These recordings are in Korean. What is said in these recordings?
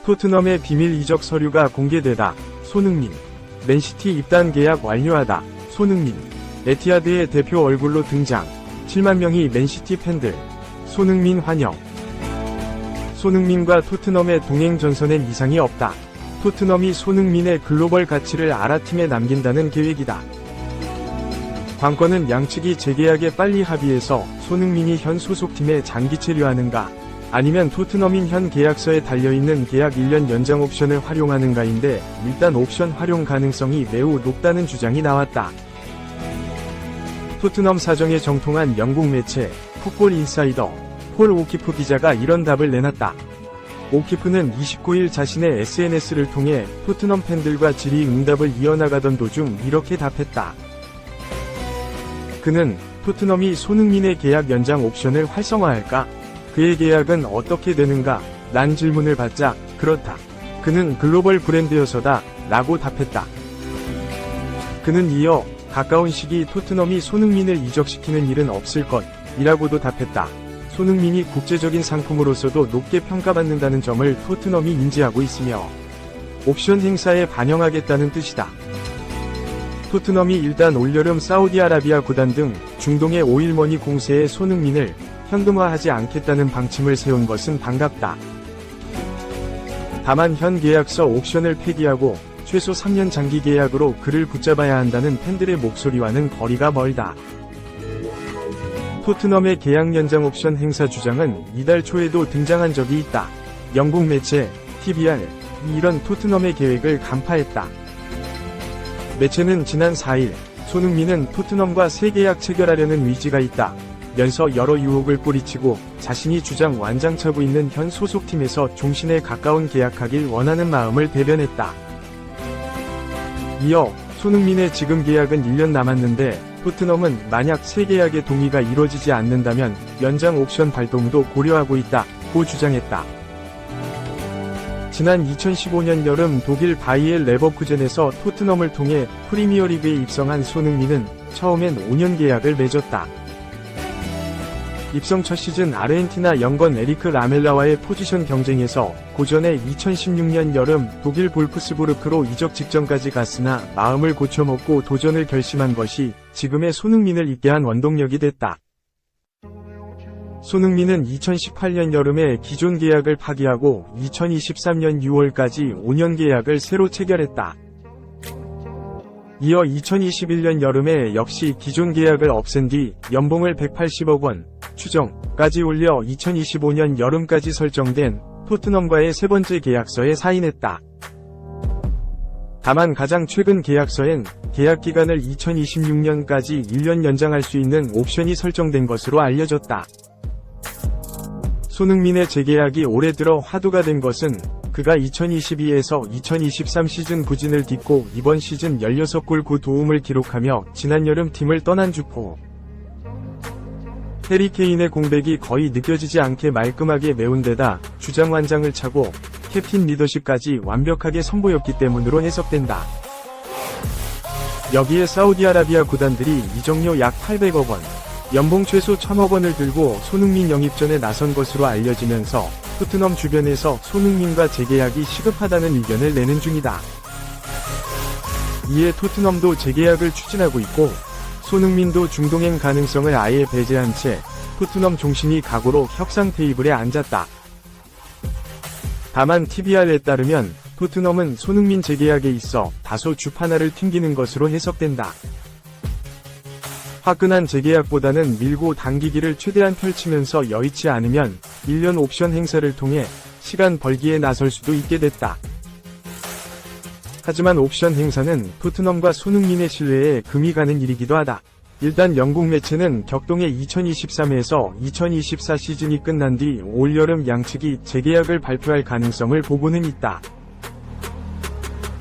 토트넘의 비밀 이적 서류가 공개되다. 손흥민. 맨시티 입단 계약 완료하다. 손흥민. 에티하드의 대표 얼굴로 등장. 7만 명의 맨시티 팬들. 손흥민 환영. 손흥민과 토트넘의 동행 전선엔 이상이 없다. 토트넘이 손흥민의 글로벌 가치를 알아 팀에 남긴다는 계획이다. 관건은 양측이 재계약에 빨리 합의해서 손흥민이 현 소속팀에 장기 체류하는가, 아니면 토트넘인 현 계약서에 달려있는 계약 1년 연장 옵션을 활용하는가인데, 일단 옵션 활용 가능성이 매우 높다는 주장이 나왔다. 토트넘 사정에 정통한 영국 매체 풋볼 인사이더 폴 오키프 기자가 이런 답을 내놨다. 오키프는 29일 자신의 SNS를 통해 토트넘 팬들과 질의응답을 이어나가던 도중 이렇게 답했다. 그는 토트넘이 손흥민의 계약 연장 옵션을 활성화할까? 그의 계약은 어떻게 되는가? 란 질문을 받자, 그렇다. 그는 글로벌 브랜드여서다, 라고 답했다. 그는 이어 가까운 시기 토트넘이 손흥민을 이적시키는 일은 없을 것, 이라고도 답했다. 손흥민이 국제적인 상품으로서도 높게 평가받는다는 점을 토트넘이 인지하고 있으며 옵션 행사에 반영하겠다는 뜻이다. 토트넘이 일단 올여름 사우디아라비아 구단 등 중동의 오일머니 공세에 손흥민을 현금화하지 않겠다는 방침을 세운 것은 반갑다. 다만 현 계약서 옵션을 폐기하고 최소 3년 장기 계약으로 그를 붙잡아야 한다는 팬들의 목소리와는 거리가 멀다. 토트넘의 계약 연장 옵션 행사 주장은 이달 초에도 등장한 적이 있다. 영국 매체 TVR이 이런 토트넘의 계획을 간파했다. 매체는 지난 4일 손흥민은 토트넘과 새 계약 체결하려는 의지가 있다 면서 여러 유혹을 뿌리치고 자신이 주장 완장차고 있는 현 소속팀에서 종신에 가까운 계약하길 원하는 마음을 대변했다. 이어 손흥민의 지금 계약은 1년 남았는데 토트넘은 만약 새 계약의 동의가 이뤄지지 않는다면 연장 옵션 발동도 고려하고 있다고 주장했다. 지난 2015년 여름 독일 바이엘 레버쿠젠에서 토트넘을 통해 프리미어리그에 입성한 손흥민은 처음엔 5년 계약을 맺었다. 입성 첫 시즌 아르헨티나 영건 에리크 라멜라와의 포지션 경쟁에서 고전에 2016년 여름 독일 볼프스부르크로 이적 직전까지 갔으나 마음을 고쳐먹고 도전을 결심한 것이 지금의 손흥민을 있게 한 원동력이 됐다. 손흥민은 2018년 여름에 기존 계약을 파기하고 2023년 6월까지 5년 계약을 새로 체결했다. 이어 2021년 여름에 역시 기존 계약을 없앤 뒤 연봉을 180억 원 추정까지 올려 2025년 여름까지 설정된 토트넘과의 세 번째 계약서에 사인했다. 다만 가장 최근 계약서엔 계약 기간을 2026년까지 1년 연장할 수 있는 옵션이 설정된 것으로 알려졌다. 손흥민의 재계약이 올해 들어 화두가 된 것은 그가 2022에서 2023 시즌 부진을 딛고 이번 시즌 16골 9도움을 기록하며 지난 여름 팀을 떠난 주포 해리 케인의 공백이 거의 느껴지지 않게 말끔하게 메운 데다 주장 완장을 차고 캡틴 리더십까지 완벽하게 선보였기 때문으로 해석된다. 여기에 사우디아라비아 구단들이 이적료 약 800억 원, 연봉 최소 1000억 원을 들고 손흥민 영입전에 나선 것으로 알려지면서 토트넘 주변에서 손흥민과 재계약이 시급하다는 의견을 내는 중이다. 이에 토트넘도 재계약을 추진하고 있고 손흥민도 중동행 가능성을 아예 배제한 채 토트넘 종신이 각오로 협상 테이블에 앉았다. 다만 TVR에 따르면 토트넘은 손흥민 재계약에 있어 다소 주판화를 튕기는 것으로 해석된다. 화끈한 재계약보다는 밀고 당기기를 최대한 펼치면서 여의치 않으면 1년 옵션 행사를 통해 시간 벌기에 나설 수도 있게 됐다. 하지만 옵션 행사는 토트넘과 손흥민의 신뢰에 금이 가는 일이기도 하다. 일단 영국 매체는 격동의 2023에서 2024 시즌이 끝난 뒤 올여름 양측이 재계약을 발표할 가능성을 보고는 있다.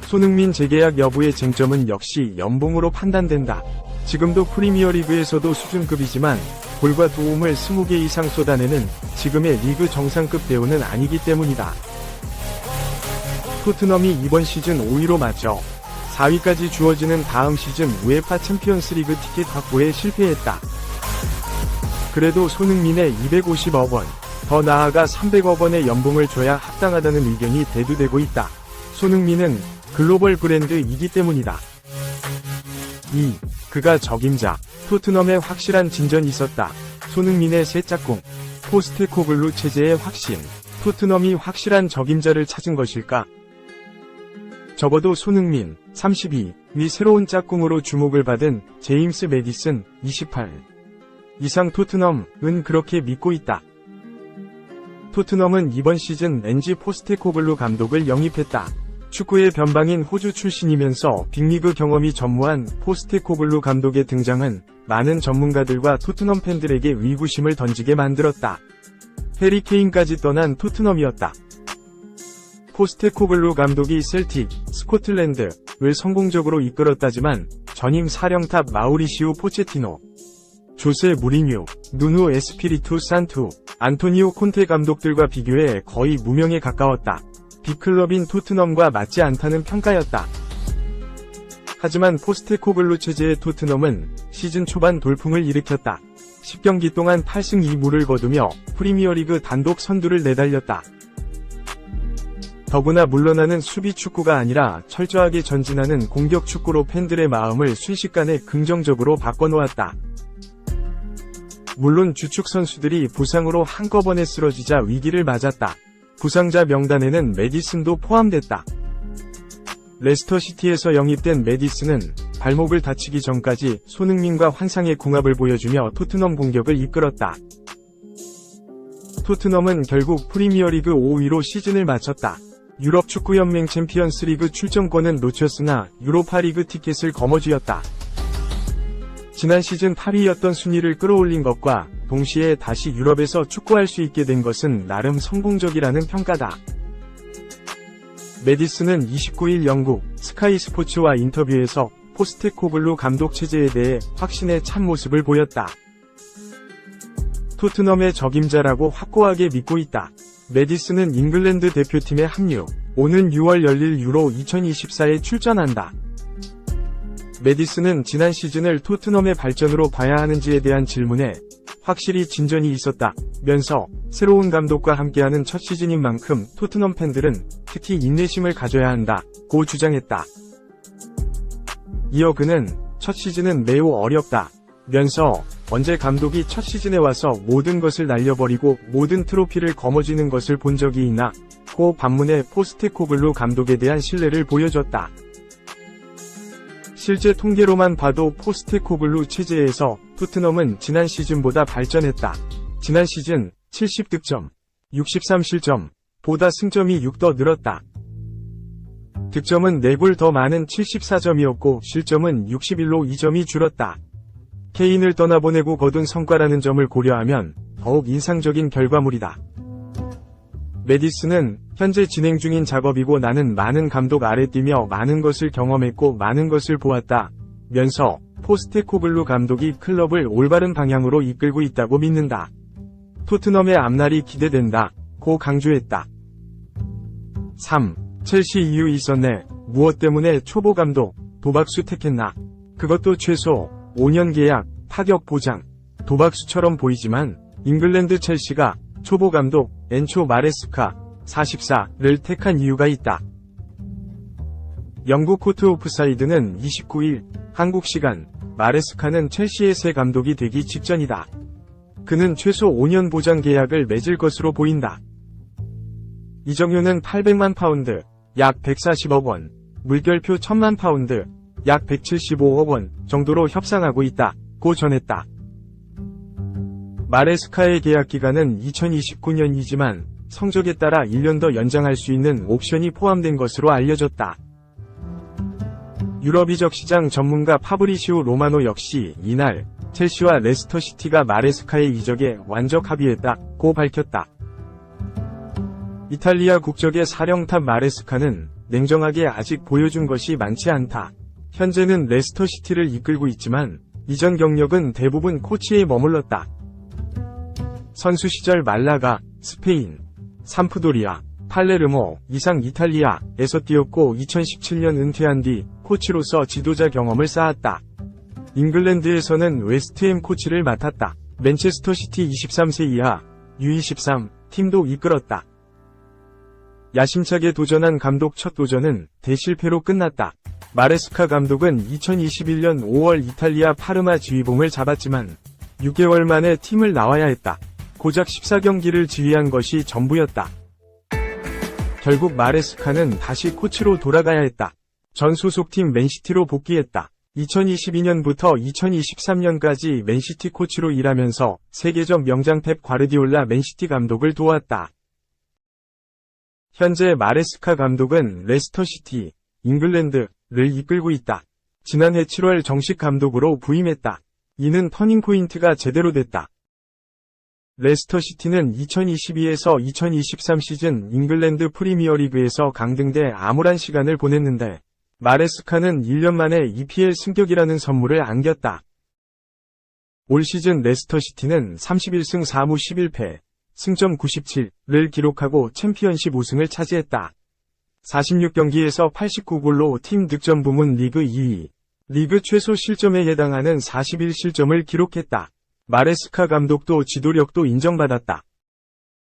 손흥민 재계약 여부의 쟁점은 역시 연봉으로 판단된다. 지금도 프리미어리그에서도 수준급이지만 골과 도움을 20개 이상 쏟아내는 지금의 리그 정상급 대우는 아니기 때문이다. 토트넘이 이번 시즌 5위로 맞춰 4위까지 주어지는 다음 시즌 우에파 챔피언스리그 티켓 확보에 실패했다. 그래도 손흥민의 250억 원, 더 나아가 300억 원의 연봉을 줘야 합당하다는 의견이 대두되고 있다. 손흥민은 글로벌 브랜드이기 때문이다. 2. 그가 적임자. 토트넘에 확실한 진전이 있었다. 손흥민의 새 짝꿍. 포스테코글루 체제의 확신. 토트넘이 확실한 적임자를 찾은 것일까? 적어도 손흥민, 32위 새로운 짝꿍으로 주목을 받은 제임스 매디슨, 28 이상 토트넘은 그렇게 믿고 있다. 토트넘은 이번 시즌 렌지 포스테코글루 감독을 영입했다. 축구의 변방인 호주 출신이면서 빅리그 경험이 전무한 포스테코글루 감독의 등장은 많은 전문가들과 토트넘 팬들에게 의구심을 던지게 만들었다. 해리 케인까지 떠난 토트넘이었다. 포스테코글루 감독이 셀틱, 스코틀랜드를 성공적으로 이끌었다지만 전임 사령탑 마우리시오 포체티노, 조세 무리뉴, 누누 에스피리투 산투, 안토니오 콘테 감독들과 비교해 거의 무명에 가까웠다. 빅클럽인 토트넘과 맞지 않다는 평가였다. 하지만 포스테코글루 체제의 토트넘은 시즌 초반 돌풍을 일으켰다. 10경기 동안 8승 2무를 거두며 프리미어리그 단독 선두를 내달렸다. 더구나 물러나는 수비 축구가 아니라 철저하게 전진하는 공격 축구로 팬들의 마음을 순식간에 긍정적으로 바꿔놓았다. 물론 주축 선수들이 부상으로 한꺼번에 쓰러지자 위기를 맞았다. 부상자 명단에는 매디슨도 포함됐다. 레스터시티에서 영입된 매디슨은 발목을 다치기 전까지 손흥민과 환상의 궁합을 보여주며 토트넘 공격을 이끌었다. 토트넘은 결국 프리미어리그 5위로 시즌을 마쳤다. 유럽 축구연맹 챔피언스리그 출전권은 놓쳤으나 유로파리그 티켓을 거머쥐었다. 지난 시즌 8위였던 순위를 끌어올린 것과 동시에 다시 유럽에서 축구할 수 있게 된 것은 나름 성공적이라는 평가다. 매디슨은 29일 영국 스카이 스포츠와 인터뷰에서 포스테코글루 감독 체제에 대해 확신에 찬 모습을 보였다. 토트넘의 적임자라고 확고하게 믿고 있다. 매디슨은 잉글랜드 대표팀에 합류, 오는 6월 열릴 유로 2024에 출전한다. 매디슨은 지난 시즌을 토트넘의 발전으로 봐야 하는지에 대한 질문에 확실히 진전이 있었다면서 새로운 감독과 함께하는 첫 시즌인 만큼 토트넘 팬들은 특히 인내심을 가져야 한다고 주장했다. 이어 그는 첫 시즌은 매우 어렵다면서 언제 감독이 첫 시즌에 와서 모든 것을 날려버리고 모든 트로피를 거머쥐는 것을 본 적이 있나? 고 반문해 포스테코글루 감독에 대한 신뢰를 보여줬다. 실제 통계로만 봐도 포스테코글루 체제에서 토트넘은 지난 시즌보다 발전했다. 지난 시즌 70득점, 63실점, 보다 승점이 6 더 늘었다. 득점은 4골 더 많은 74점이었고 실점은 61로 2점이 줄었다. 케인을 떠나보내고 거둔 성과라는 점을 고려하면 더욱 인상적인 결과물이다. 매디슨은 현재 진행 중인 작업이고 나는 많은 감독 아래 뛰며 많은 것을 경험했고 많은 것을 보았다면서 포스테코글루 감독이 클럽을 올바른 방향으로 이끌고 있다고 믿는다. 토트넘의 앞날이 기대된다고 강조했다. 3. 첼시 이유 있었네. 무엇 때문에 초보 감독 도박수 택했나? 그것도 최소 5년 계약, 파격 보장. 도박수처럼 보이지만 잉글랜드 첼시가 초보 감독 엔초 마레스카 44를 택한 이유가 있다. 영국 코트 오프사이드는 29일 한국 시간 마레스카는 첼시의 새 감독이 되기 직전이다. 그는 최소 5년 보장 계약을 맺을 것으로 보인다. 이적료는 800만 파운드, 약 140억 원, 물결표 1000만 파운드, 약 175억 원 정도로 협상하고 있다고 전했다. 마레스카의 계약 기간은 2029년이지만 성적에 따라 1년 더 연장할 수 있는 옵션이 포함된 것으로 알려졌다. 유럽 이적 시장 전문가 파브리시오 로마노 역시 이날 첼시와 레스터시티가 마레스카의 이적에 완적 합의했다고 밝혔다. 이탈리아 국적의 사령탑 마레스카는 냉정하게 아직 보여준 것이 많지 않다. 현재는 레스터시티를 이끌고 있지만 이전 경력은 대부분 코치에 머물렀다. 선수 시절 말라가, 스페인, 삼프도리아, 팔레르모 이상 이탈리아에서 뛰었고 2017년 은퇴한 뒤 코치로서 지도자 경험을 쌓았다. 잉글랜드에서는 웨스트햄 코치를 맡았다. 맨체스터 시티 23세 이하 U23 팀도 이끌었다. 야심차게 도전한 감독 첫 도전은 대실패로 끝났다. 마레스카 감독은 2021년 5월 이탈리아 파르마 지휘봉을 잡았지만 6개월 만에 팀을 나와야 했다. 고작 14경기를 지휘한 것이 전부였다. 결국 마레스카는 다시 코치로 돌아가야 했다. 전 소속팀 맨시티로 복귀했다. 2022년부터 2023년까지 맨시티 코치로 일하면서 세계적 명장 펩 과르디올라 맨시티 감독을 도왔다. 현재 마레스카 감독은 레스터시티, 잉글랜드를 이끌고 있다. 지난해 7월 정식 감독으로 부임했다. 이는 터닝포인트가 제대로 됐다. 레스터시티는 2022에서 2023 시즌 잉글랜드 프리미어리그에서 강등돼 암울한 시간을 보냈는데 마레스카는 1년 만에 EPL 승격이라는 선물을 안겼다. 올 시즌 레스터시티는 31승 4무 11패, 승점 97를 기록하고 챔피언십 우승을 차지했다. 46경기에서 89골로 팀 득점 부문 리그 2위, 리그 최소 실점에 해당하는 41실점을 기록했다. 마레스카 감독도 지도력도 인정받았다.